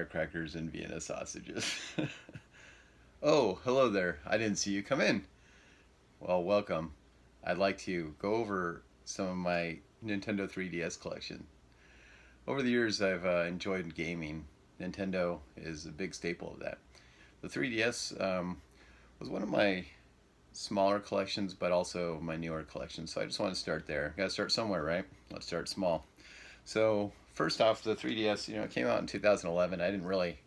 Firecrackers and Vienna sausages. Oh, hello there. I didn't see you come in. Well, welcome. I'd like to go over some of my Nintendo 3DS collection. Over the years, I've enjoyed gaming. Nintendo is a big staple of that. The 3DS was one of my smaller collections, but also my newer collections. So I just want to start there. Got to start somewhere, right? Let's start small. So first off, the 3DS, it came out in 2011. I didn't really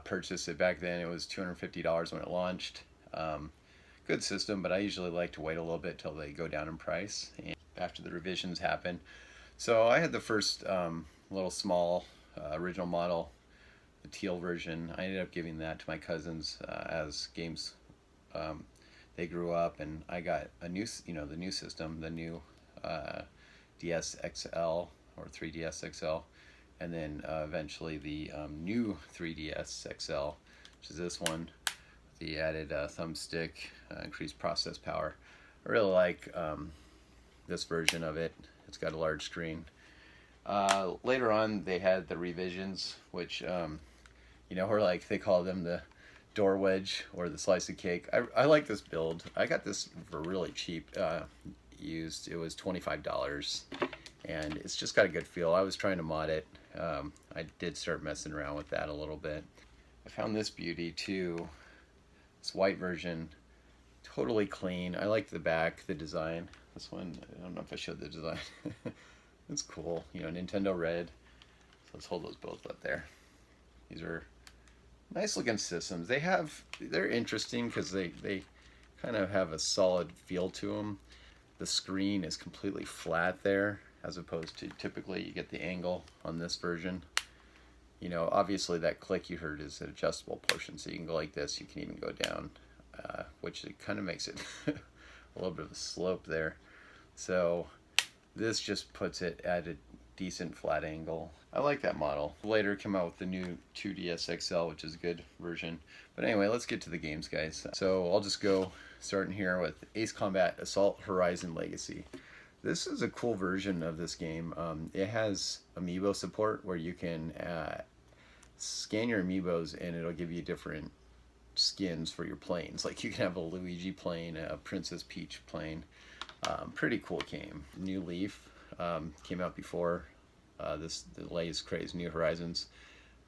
purchase it back then. It was $250 when it launched. Good system, but I usually like to wait a little bit till they go down in price and after the revisions happen. So I had the first little small original model, the teal version. I ended up giving that to my cousins as games they grew up, and I got a new, the new system, the new DS XL or 3DS XL, and then eventually the new 3DS XL, which is this one, the added thumbstick, increased process power. I really like this version of it. It's got a large screen. Later on, they had the revisions, which were like, they call them the door wedge or the slice of cake. I like this build. I got this for really cheap used. It was $25, and it's just got a good feel. I was trying to mod it. I did start messing around with that a little bit. I found this beauty too. This white version, totally clean. I like the back, the design. This one, I don't know if I showed the design. It's cool, Nintendo red. So let's hold those both up there. These are nice looking systems. They're interesting because they kind of have a solid feel to them. The screen is completely flat there, as opposed to typically you get the angle on this version. Obviously that click you heard is an adjustable portion, so you can go like this, you can even go down, which it kind of makes it a little bit of a slope there. So this just puts it at a decent flat angle. I like that model. Later came out with the new 2DS XL, which is a good version. But anyway, let's get to the games, guys. So I'll just go starting here with Ace Combat Assault Horizon Legacy. This is a cool version of this game. It has amiibo support where you can scan your amiibos and it'll give you different skins for your planes. Like you can have a Luigi plane, a Princess Peach plane. Pretty cool game. New Leaf came out before the latest craze, New Horizons.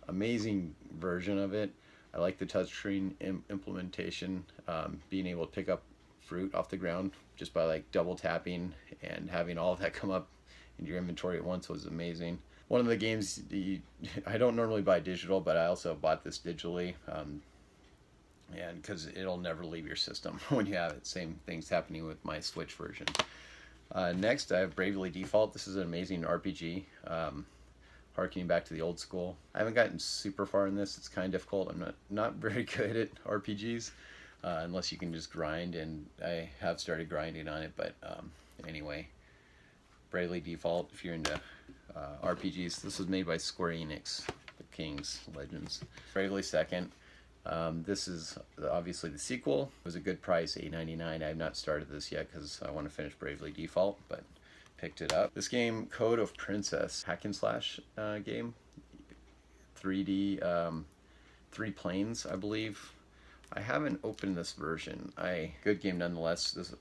Amazing version of it. I like the touchscreen implementation. Being able to pick up fruit off the ground just by like double tapping and having all of that come up in your inventory at once was amazing. One of the games, I don't normally buy digital, but I also bought this digitally, and because it'll never leave your system when you have it. Same thing's happening with my Switch version. Next, I have Bravely Default. This is an amazing RPG, harkening back to the old school. I haven't gotten super far in this. It's kind of difficult. I'm not very good at RPGs, unless you can just grind, and I have started grinding on it, but anyway, Bravely Default, if you're into RPGs. This was made by Square Enix, the King's Legends. Bravely Second. This is obviously the sequel. It was a good price, $8.99. I have not started this yet because I want to finish Bravely Default, but picked it up. This game, Code of Princess, hack and slash game, 3D, 3 planes, I believe. I haven't opened this version. Good game nonetheless. This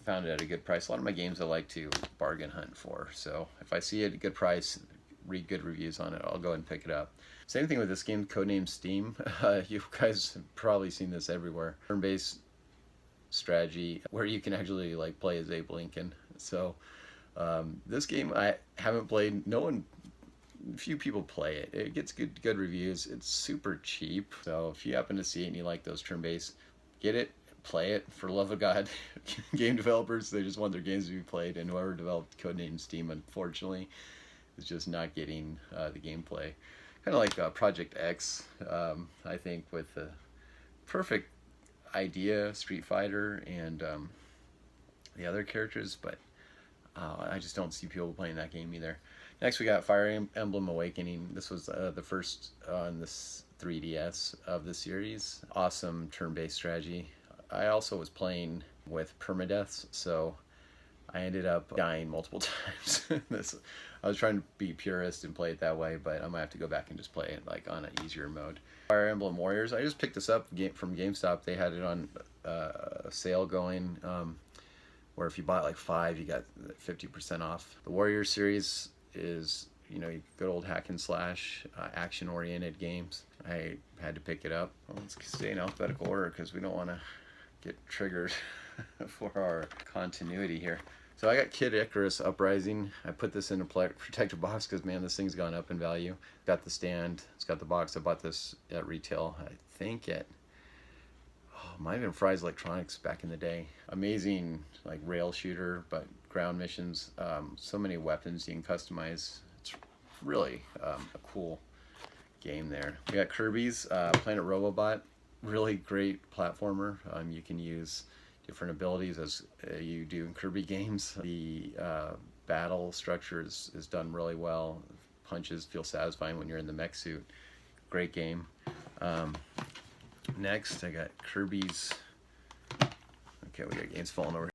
found it at a good price. A lot of my games I like to bargain hunt for, so if I see it at a good price, read good reviews on it, I'll go and pick it up. Same thing with this game, codenamed Steam. You guys have probably seen this everywhere. Turn-based strategy where you can actually like play as Abe Lincoln. So this game I haven't played. Few people play it. It gets good reviews. It's super cheap. So if you happen to see it and you like those turn-based, get it, play it, for the love of God. Game developers, they just want their games to be played, and whoever developed codenamed Steam, unfortunately, is just not getting the gameplay. Kind of like Project X, I think, with the perfect idea, Street Fighter, and the other characters, but I just don't see people playing that game either. Next we got Fire Emblem Awakening. This was the first on this 3DS of the series. Awesome turn-based strategy. I also was playing with permadeaths, so I ended up dying multiple times. I was trying to be purist and play it that way, but I might have to go back and just play it like on an easier mode. Fire Emblem Warriors, I just picked this up from GameStop. They had it on a sale going, where if you bought like 5, you got 50% off. The Warriors series is, you know, good old hack and slash, action-oriented games. I had to pick it up. Well, let's stay in alphabetical order because we don't want to get triggered for our continuity here. So I got Kid Icarus Uprising. I put this in a protector box because, man, this thing's gone up in value. Got the stand. It's got the box. I bought this at retail, I think at, might have been Fry's Electronics back in the day. Amazing, like, rail shooter, but ground missions. So many weapons you can customize. It's really a cool game there. We got Kirby's Planet Robobot. Really great platformer. You can use different abilities as you do in Kirby games. The battle structure is done really well. Punches feel satisfying when you're in the mech suit. Great game. Next, I got Kirby's. Okay, we got games falling over.